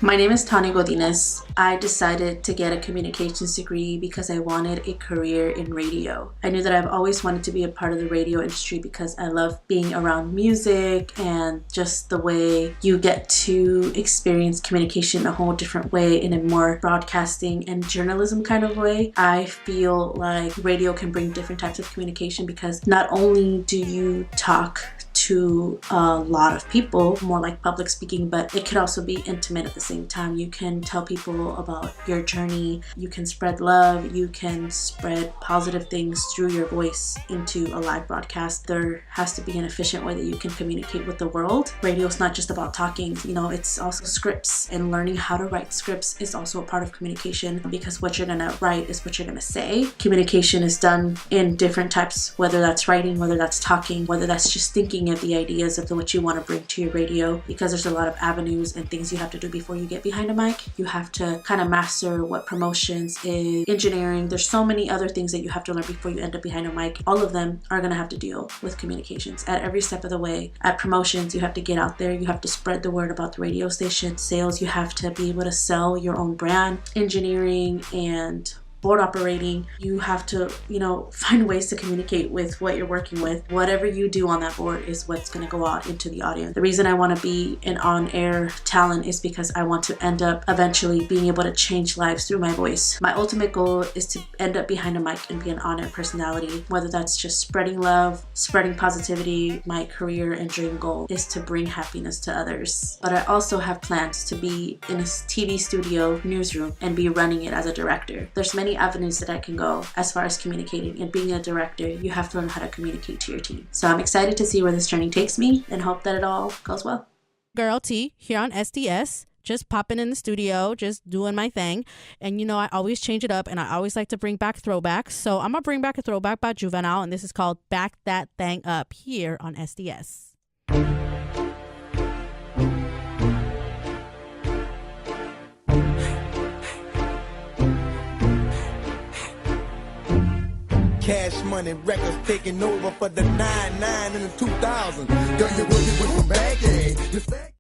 My name is Tani Godinez. I decided to get a communications degree because I wanted a career in radio. I knew that I've always wanted to be a part of the radio industry because I love being around music and just the way you get to experience communication in a whole different way, in a more broadcasting and journalism kind of way. I feel like radio can bring different types of communication because not only do you talk to a lot of people, more like public speaking, but it could also be intimate at the same time. You can tell people about your journey, you can spread love, you can spread positive things through your voice into a live broadcast. There has to be an efficient way that you can communicate with the world. Radio is not just about talking, it's also scripts, and learning how to write scripts is also a part of communication because what you're gonna write is what you're gonna say. Communication is done in different types, whether that's writing, whether that's talking, whether that's just thinking of the ideas of what you want to bring to your radio, because there's a lot of avenues and things you have to do before you get behind a mic. You have to kind of master what promotions is, engineering. There's so many other things that you have to learn before you end up behind a mic. All of them are going to have to deal with communications at every step of the way. At promotions, you have to get out there, you have to spread the word about the radio station. Sales, you have to be able to sell your own brand. Engineering and board operating, you have to, find ways to communicate with what you're working with. Whatever you do on that board is what's going to go out into the audience. The reason I want to be an on-air talent is because I want to end up eventually being able to change lives through my voice. My ultimate goal is to end up behind a mic and be an on-air personality, whether that's just spreading love, spreading positivity. My career and dream goal is to bring happiness to others. But I also have plans to be in a TV studio newsroom and be running it as a director. There's many avenues that I can go as far as communicating, and being a director, you have to learn how to communicate to your team. So I'm excited to see where this journey takes me and hope that it all goes well. Girl T here on SDS, just popping in the studio, just doing my thing. And I always change it up, and I always like to bring back throwbacks. So I'm gonna bring back a throwback by Juvenile, and this is called Back That Thing Up here on SDS. Cash Money Records taking over for the 99 in the 2000s. Girl, you working with some baggy.